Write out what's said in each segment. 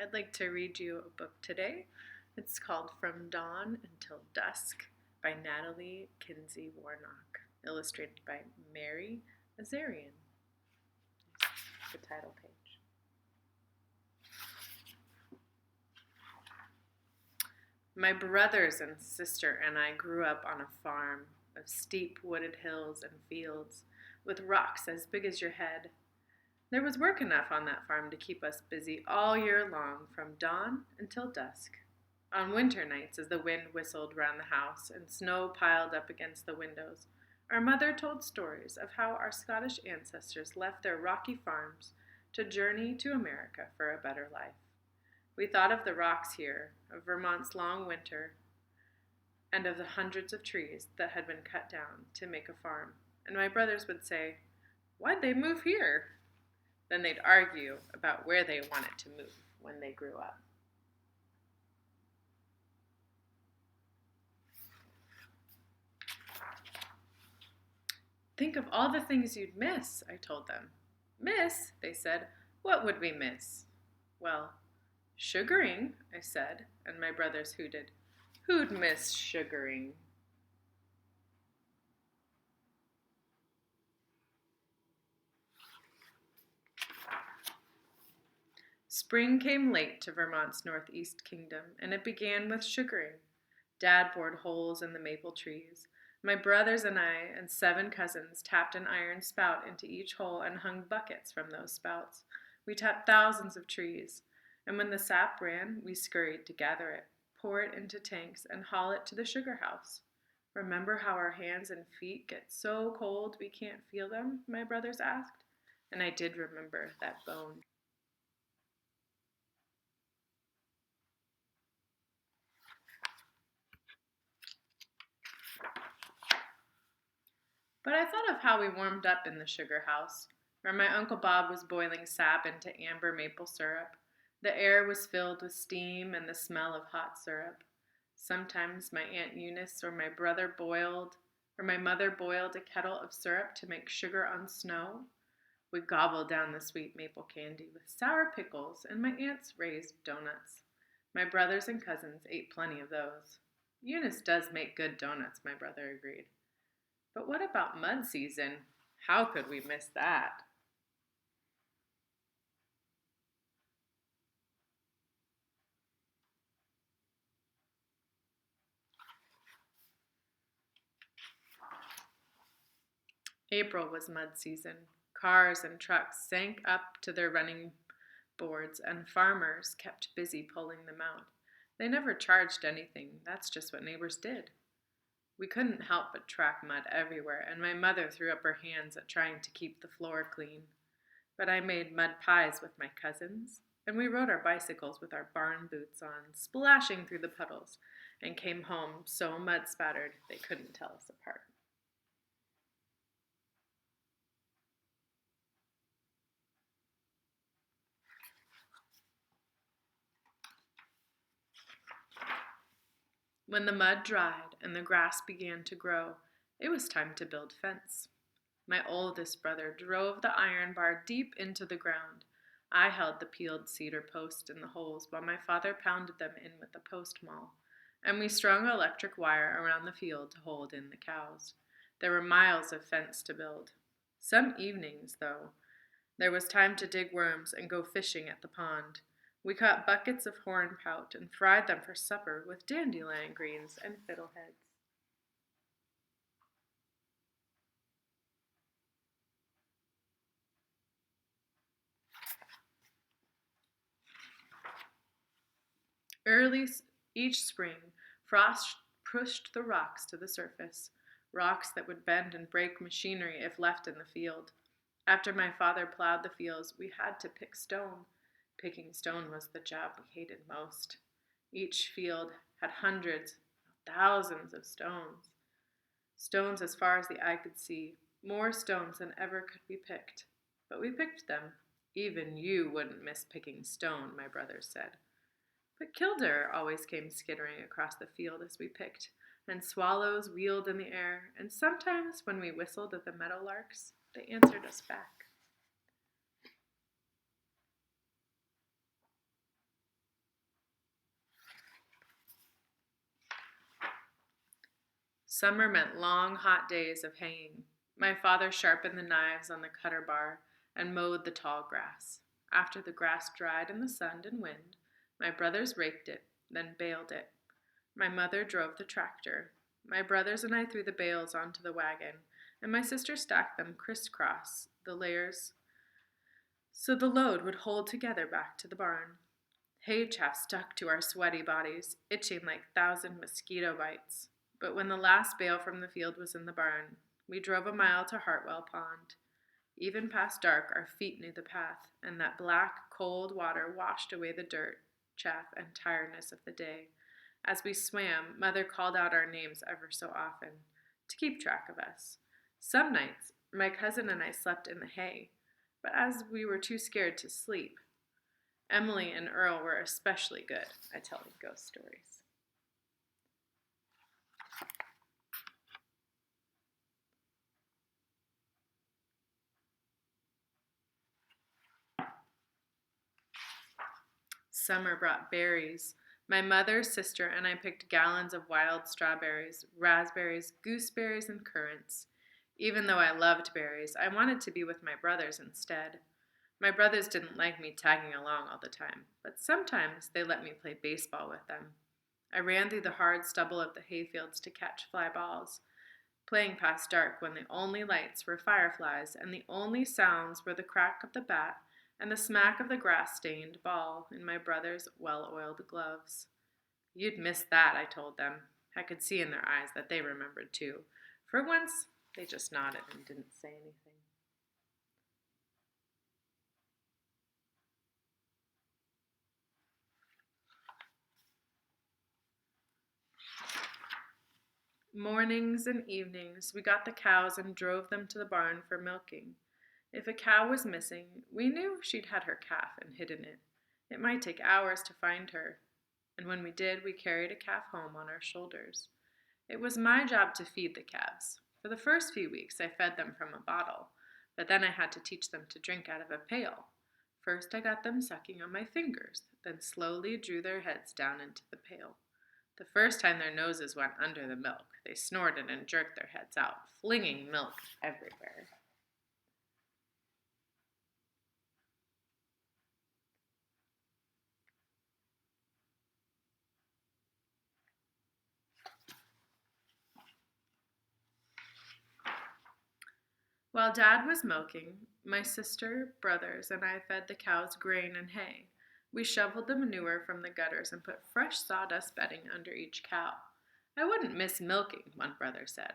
I'd like to read you a book today. It's called From Dawn Until Dusk by Natalie Kinsey Warnock, illustrated by Mary Azarian. The title page. My brothers and sister and I grew up on a farm of steep wooded hills and fields with rocks as big as your head. There was work enough on that farm to keep us busy all year long from dawn until dusk. On winter nights, as the wind whistled round the house and snow piled up against the windows, our mother told stories of how our Scottish ancestors left their rocky farms to journey to America for a better life. We thought of the rocks here, of Vermont's long winter, and of the hundreds of trees that had been cut down to make a farm. And my brothers would say, "Why'd they move here?" Then they'd argue about where they wanted to move when they grew up. Think of all the things you'd miss, I told them. Miss, they said. What would we miss? Well, sugaring, I said, and my brothers hooted. Who'd miss sugaring? Spring came late to Vermont's northeast kingdom, and it began with sugaring. Dad bored holes in the maple trees. My brothers and I and 7 cousins tapped an iron spout into each hole and hung buckets from those spouts. We tapped thousands of trees, and when the sap ran, we scurried to gather it, pour it into tanks, and haul it to the sugar house. Remember how our hands and feet get so cold we can't feel them? My brothers asked, and I did remember that bone. But I thought of how we warmed up in the sugar house, where my Uncle Bob was boiling sap into amber maple syrup. The air was filled with steam and the smell of hot syrup. Sometimes my Aunt Eunice or my mother boiled a kettle of syrup to make sugar on snow. We gobbled down the sweet maple candy with sour pickles, and my aunts raised donuts. My brothers and cousins ate plenty of those. Eunice does make good donuts, my brother agreed. But what about mud season? How could we miss that? April was mud season. Cars and trucks sank up to their running boards, and farmers kept busy pulling them out. They never charged anything. That's just what neighbors did. We couldn't help but track mud everywhere, and my mother threw up her hands at trying to keep the floor clean. But I made mud pies with my cousins, and we rode our bicycles with our barn boots on, splashing through the puddles, and came home so mud-spattered they couldn't tell us apart. When the mud dried and the grass began to grow, it was time to build fence. My oldest brother drove the iron bar deep into the ground. I held the peeled cedar post in the holes while my father pounded them in with the post maul, and we strung electric wire around the field to hold in the cows. There were miles of fence to build. Some evenings, though, there was time to dig worms and go fishing at the pond. We caught buckets of hornpout and fried them for supper with dandelion greens and fiddleheads. Early each spring, frost pushed the rocks to the surface, rocks that would bend and break machinery if left in the field. After my father plowed the fields, we had to pick stone. Picking stone was the job we hated most. Each field had hundreds, thousands of stones. Stones as far as the eye could see, more stones than ever could be picked. But we picked them. Even you wouldn't miss picking stone, my brothers said. But Kildare always came skittering across the field as we picked, and swallows wheeled in the air, and sometimes when we whistled at the meadowlarks, they answered us back. Summer meant long, hot days of haying. My father sharpened the knives on the cutter bar and mowed the tall grass. After the grass dried in the sun and wind, my brothers raked it, then baled it. My mother drove the tractor. My brothers and I threw the bales onto the wagon, and my sister stacked them crisscross, the layers, so the load would hold together back to the barn. Hay chaff stuck to our sweaty bodies, itching like 1,000 mosquito bites. But when the last bale from the field was in the barn, we drove a mile to Hartwell Pond. Even past dark, our feet knew the path, and that black, cold water washed away the dirt, chaff, and tiredness of the day. As we swam, Mother called out our names ever so often, to keep track of us. Some nights, my cousin and I slept in the hay, but as we were too scared to sleep, Emily and Earl were especially good at telling ghost stories. Summer brought berries. My mother, sister, and I picked gallons of wild strawberries, raspberries, gooseberries, and currants. Even though I loved berries, I wanted to be with my brothers instead. My brothers didn't like me tagging along all the time, but sometimes they let me play baseball with them. I ran through the hard stubble of the hayfields to catch fly balls, playing past dark when the only lights were fireflies and the only sounds were the crack of the bat and the smack of the grass-stained ball in my brother's well-oiled gloves. You'd miss that, I told them. I could see in their eyes that they remembered too. For once, they just nodded and didn't say anything. Mornings and evenings, we got the cows and drove them to the barn for milking. If a cow was missing, we knew she'd had her calf and hidden it. It might take hours to find her, and when we did, we carried a calf home on our shoulders. It was my job to feed the calves. For the first few weeks, I fed them from a bottle, but then I had to teach them to drink out of a pail. First, I got them sucking on my fingers, then slowly drew their heads down into the pail. The first time their noses went under the milk, they snorted and jerked their heads out, flinging milk everywhere. While Dad was milking, my sister, brothers, and I fed the cows grain and hay. We shoveled the manure from the gutters and put fresh sawdust bedding under each cow. I wouldn't miss milking, one brother said.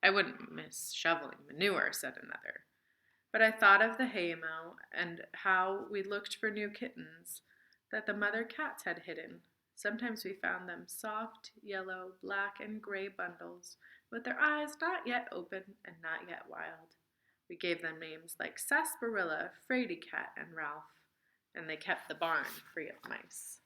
I wouldn't miss shoveling manure, said another. But I thought of the haymow and how we looked for new kittens that the mother cats had hidden. Sometimes we found them soft, yellow, black, and gray bundles, with their eyes not yet open and not yet wild. We gave them names like Sarsaparilla, Fraidy Cat, and Ralph, and they kept the barn free of mice.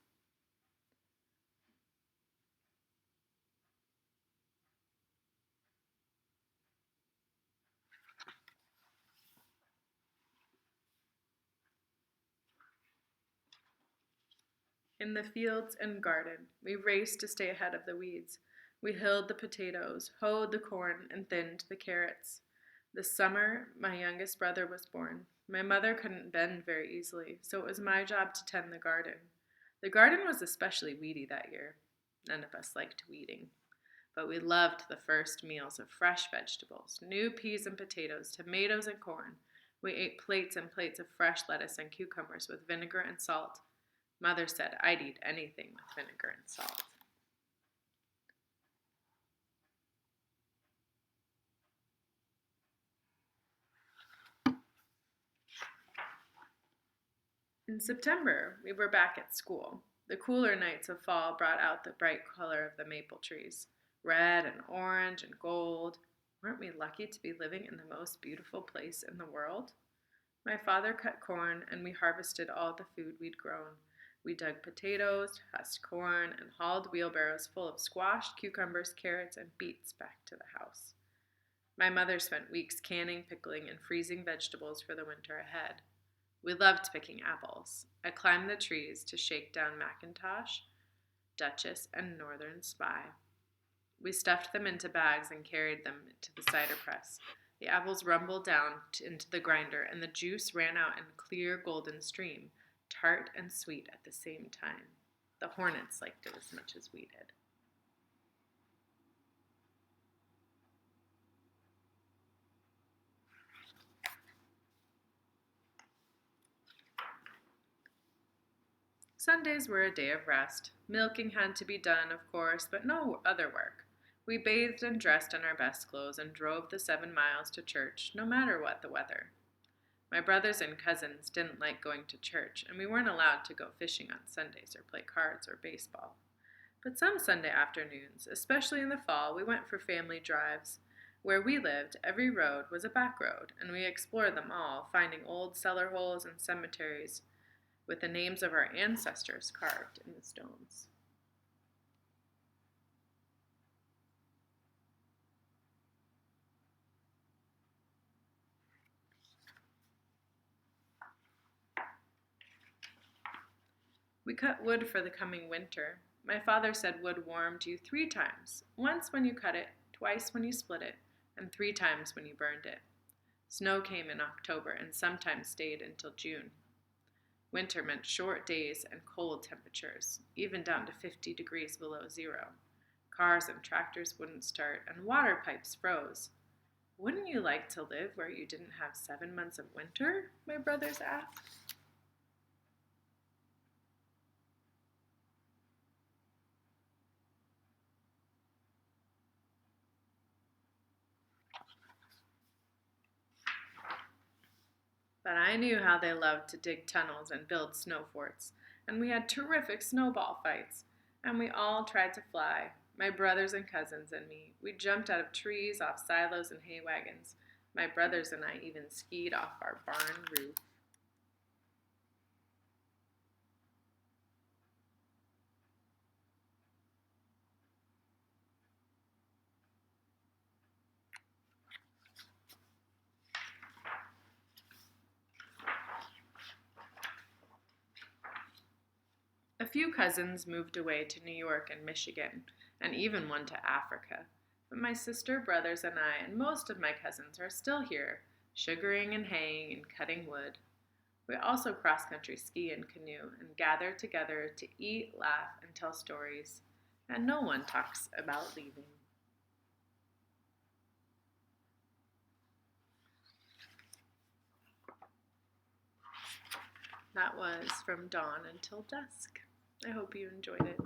In the fields and garden, we raced to stay ahead of the weeds. We hilled the potatoes, hoed the corn, and thinned the carrots. This summer, my youngest brother was born. My mother couldn't bend very easily, so it was my job to tend the garden. The garden was especially weedy that year. None of us liked weeding. But we loved the first meals of fresh vegetables, new peas and potatoes, tomatoes and corn. We ate plates and plates of fresh lettuce and cucumbers with vinegar and salt. Mother said I'd eat anything with vinegar and salt. In September, we were back at school. The cooler nights of fall brought out the bright color of the maple trees, red and orange and gold. Weren't we lucky to be living in the most beautiful place in the world? My father cut corn, and we harvested all the food we'd grown. We dug potatoes, husked corn, and hauled wheelbarrows full of squash, cucumbers, carrots, and beets back to the house. My mother spent weeks canning, pickling, and freezing vegetables for the winter ahead. We loved picking apples. I climbed the trees to shake down Macintosh, Duchess, and Northern Spy. We stuffed them into bags and carried them to the cider press. The apples rumbled down into the grinder, and the juice ran out in a clear golden stream, tart and sweet at the same time. The hornets liked it as much as we did. Sundays were a day of rest. Milking had to be done, of course, but no other work. We bathed and dressed in our best clothes and drove the 7 miles to church, no matter what the weather. My brothers and cousins didn't like going to church, and we weren't allowed to go fishing on Sundays or play cards or baseball. But some Sunday afternoons, especially in the fall, we went for family drives. Where we lived, every road was a back road, and we explored them all, finding old cellar holes and cemeteries with the names of our ancestors carved in the stones. We cut wood for the coming winter. My father said wood warmed you 3 times, once when you cut it, twice when you split it, and 3 times when you burned it. Snow came in October and sometimes stayed until June. Winter meant short days and cold temperatures, even down to 50 degrees below zero. Cars and tractors wouldn't start, and water pipes froze. Wouldn't you like to live where you didn't have 7 months of winter? My brothers asked. But I knew how they loved to dig tunnels and build snow forts, and we had terrific snowball fights, and we all tried to fly, my brothers and cousins and me. We jumped out of trees, off silos and hay wagons. My brothers and I even skied off our barn roof. A few cousins moved away to New York and Michigan, and even one to Africa. But my sister, brothers, and I, and most of my cousins are still here, sugaring and haying and cutting wood. We also cross-country ski and canoe and gather together to eat, laugh, and tell stories. And no one talks about leaving. That was From Dawn Until Dusk. I hope you enjoyed it.